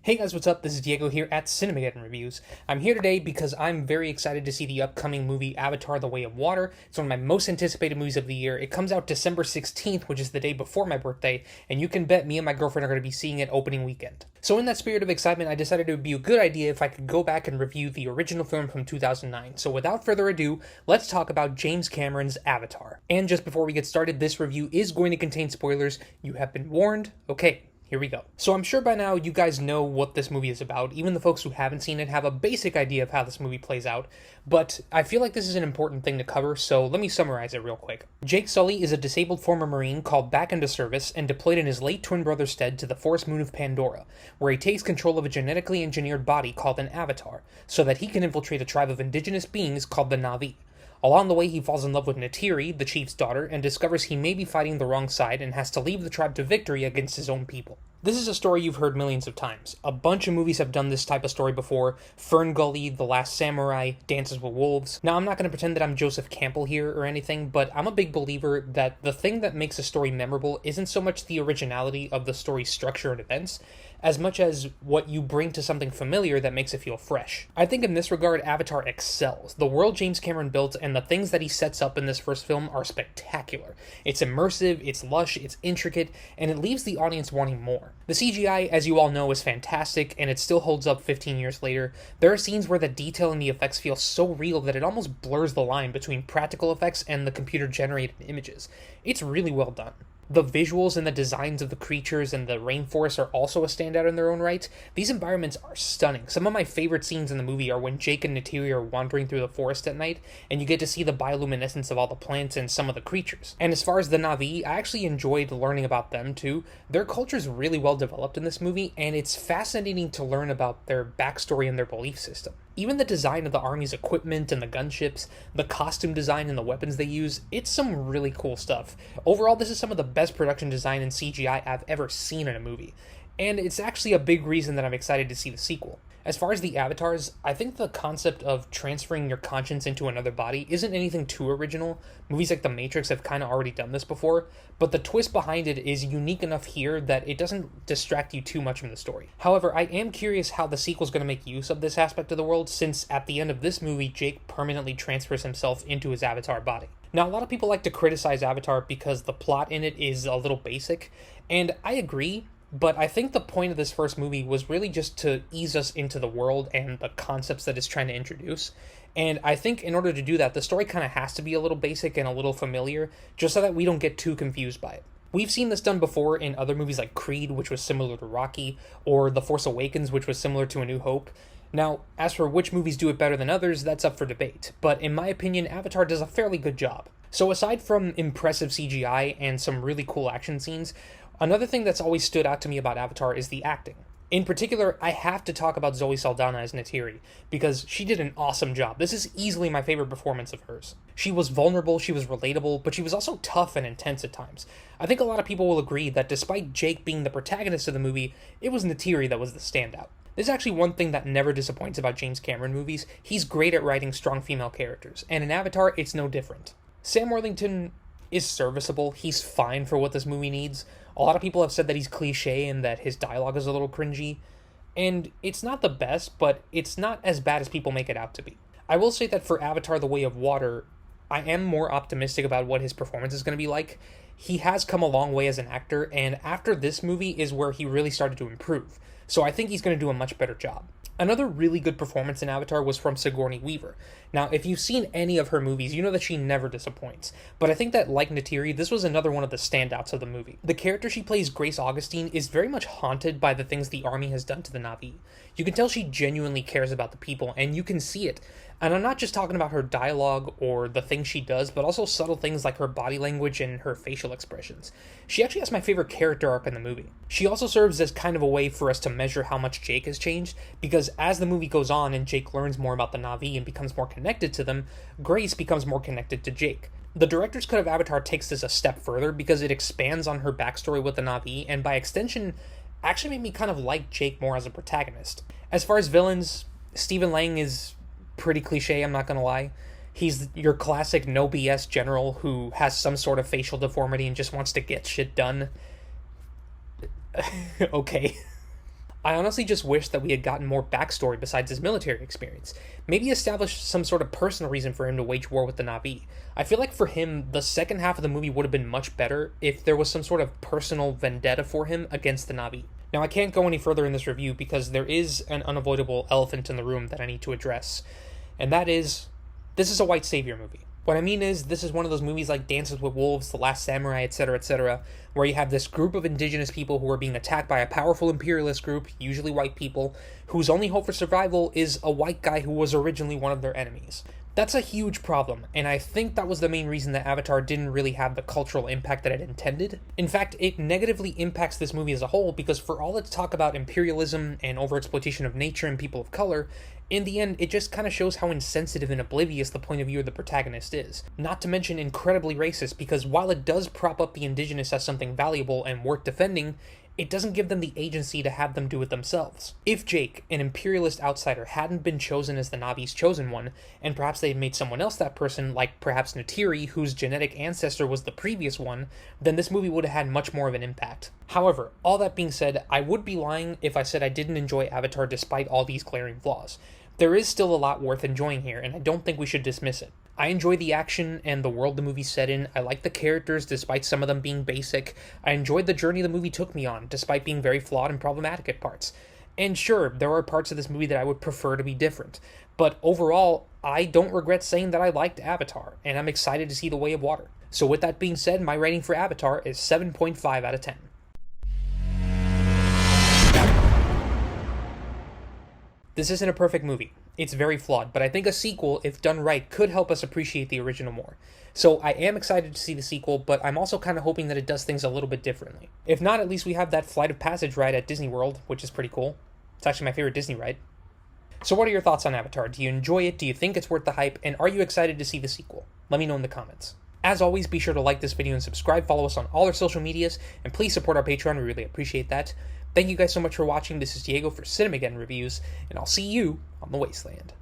Hey guys, what's up? This is Diego here at Cinemageddon Reviews. I'm here today because I'm very excited to see the upcoming movie Avatar: The Way of Water. It's one of my most anticipated movies of the year. It comes out December 16th, which is the day before my birthday, and you can bet me and my girlfriend are going to be seeing it opening weekend. So in that spirit of excitement, I decided it would be a good idea if I could go back and review the original film from 2009. So without further ado, let's talk about James Cameron's Avatar. And just before we get started, this review is going to contain spoilers. You have been warned. Okay. Here we go. So I'm sure by now you guys know what this movie is about. Even the folks who haven't seen it have a basic idea of how this movie plays out, but I feel like this is an important thing to cover, so let me summarize it real quick. Jake Sully is a disabled former Marine called back into service and deployed in his late twin brother's stead to the forest moon of Pandora, where he takes control of a genetically engineered body called an avatar, so that he can infiltrate a tribe of indigenous beings called the Na'vi. Along the way, he falls in love with Neytiri, the chief's daughter, and discovers he may be fighting the wrong side and has to leave the tribe to victory against his own people. This is a story you've heard millions of times. A bunch of movies have done this type of story before. Fern Gully, The Last Samurai, Dances with Wolves. Now, I'm not going to pretend that I'm Joseph Campbell here or anything, but I'm a big believer that the thing that makes a story memorable isn't so much the originality of the story's structure and events, as much as what you bring to something familiar that makes it feel fresh. I think in this regard, Avatar excels. The world James Cameron built and the things that he sets up in this first film are spectacular. It's immersive, it's lush, it's intricate, and it leaves the audience wanting more. The CGI, as you all know, is fantastic, and it still holds up 15 years later. There are scenes where the detail in the effects feel so real that it almost blurs the line between practical effects and the computer-generated images. It's really well done. The visuals and the designs of the creatures and the rainforest are also a standout in their own right. These environments are stunning. Some of my favorite scenes in the movie are when Jake and Neytiri are wandering through the forest at night, and you get to see the bioluminescence of all the plants and some of the creatures. And as far as the Na'vi, I actually enjoyed learning about them too. Their culture is really well developed in this movie, and it's fascinating to learn about their backstory and their belief system. Even the design of the army's equipment and the gunships, the costume design and the weapons they use, it's some really cool stuff. Overall, this is some of the best production design and CGI I've ever seen in a movie, and it's actually a big reason that I'm excited to see the sequel. As far as the avatars, I think the concept of transferring your conscience into another body isn't anything too original. Movies like The Matrix have kind of already done this before, but the twist behind it is unique enough here that it doesn't distract you too much from the story. However, I am curious how the sequel's going to make use of this aspect of the world, since at the end of this movie, Jake permanently transfers himself into his avatar body. Now, a lot of people like to criticize Avatar because the plot in it is a little basic, and I agree. But I think the point of this first movie was really just to ease us into the world and the concepts that it's trying to introduce. And I think in order to do that, the story kind of has to be a little basic and a little familiar, just so that we don't get too confused by it. We've seen this done before in other movies like Creed, which was similar to Rocky, or The Force Awakens, which was similar to A New Hope. Now, as for which movies do it better than others, that's up for debate. But in my opinion, Avatar does a fairly good job. So aside from impressive CGI and some really cool action scenes, another thing that's always stood out to me about Avatar is the acting. In particular, I have to talk about Zoe Saldana as Neytiri, because she did an awesome job. This is easily my favorite performance of hers. She was vulnerable, she was relatable, but she was also tough and intense at times. I think a lot of people will agree that despite Jake being the protagonist of the movie, it was Neytiri that was the standout. There's actually one thing that never disappoints about James Cameron movies. He's great at writing strong female characters, and in Avatar, it's no different. Sam Worthington is serviceable. He's fine for what this movie needs. A lot of people have said that he's cliche and that his dialogue is a little cringy, and it's not the best, but it's not as bad as people make it out to be. I will say that for Avatar: The Way of Water, I am more optimistic about what his performance is going to be like. He has come a long way as an actor, and after this movie is where he really started to improve, so I think he's going to do a much better job. Another really good performance in Avatar was from Sigourney Weaver. Now, if you've seen any of her movies, you know that she never disappoints. But I think that, like Neytiri, this was another one of the standouts of the movie. The character she plays, Grace Augustine, is very much haunted by the things the army has done to the Na'vi. You can tell she genuinely cares about the people, and you can see it. And I'm not just talking about her dialogue or the things she does, but also subtle things like her body language and her facial expressions. She actually has my favorite character arc in the movie. She also serves as kind of a way for us to measure how much Jake has changed, because as the movie goes on and Jake learns more about the Na'vi and becomes more connected to them, Grace becomes more connected to Jake. The director's cut of Avatar takes this a step further because it expands on her backstory with the Na'vi, and by extension, actually made me kind of like Jake more as a protagonist. As far as villains, Stephen Lang is pretty cliche, I'm not gonna lie. He's your classic no BS general who has some sort of facial deformity and just wants to get shit done. Okay. I honestly just wish that we had gotten more backstory besides his military experience. Maybe establish some sort of personal reason for him to wage war with the Na'vi. I feel like for him, the second half of the movie would have been much better if there was some sort of personal vendetta for him against the Na'vi. Now, I can't go any further in this review because there is an unavoidable elephant in the room that I need to address, and that is, this is a white savior movie. What I mean is, this is one of those movies like Dances with Wolves, The Last Samurai, etc., where you have this group of indigenous people who are being attacked by a powerful imperialist group, usually white people, whose only hope for survival is a white guy who was originally one of their enemies. That's a huge problem, and I think that was the main reason that Avatar didn't really have the cultural impact that it intended. In fact, it negatively impacts this movie as a whole because for all its talk about imperialism and overexploitation of nature and people of color, in the end, it just kind of shows how insensitive and oblivious the point of view of the protagonist is. Not to mention incredibly racist, because while it does prop up the indigenous as something valuable and worth defending, it doesn't give them the agency to have them do it themselves. If Jake, an imperialist outsider, hadn't been chosen as the Na'vi's chosen one, and perhaps they had made someone else that person, like perhaps Neytiri, whose genetic ancestor was the previous one, then this movie would have had much more of an impact. However, all that being said, I would be lying if I said I didn't enjoy Avatar despite all these glaring flaws. There is still a lot worth enjoying here, and I don't think we should dismiss it. I enjoy the action and the world the movie's set in. I like the characters, despite some of them being basic. I enjoyed the journey the movie took me on, despite being very flawed and problematic at parts. And sure, there are parts of this movie that I would prefer to be different. But overall, I don't regret saying that I liked Avatar, and I'm excited to see The Way of Water. So with that being said, my rating for Avatar is 7.5 out of 10. This isn't a perfect movie. It's very flawed, but I think a sequel, if done right, could help us appreciate the original more. So I am excited to see the sequel, but I'm also kind of hoping that it does things a little bit differently. If not, at least we have that Flight of Passage ride at Disney World, which is pretty cool. It's actually my favorite Disney ride. So what are your thoughts on Avatar? Do you enjoy it? Do you think it's worth the hype? And are you excited to see the sequel? Let me know in the comments. As always, be sure to like this video and subscribe, follow us on all our social medias, and please support our Patreon, we really appreciate that. Thank you guys so much for watching. This is Diego for Cinemageddon Reviews, and I'll see you on the Wasteland.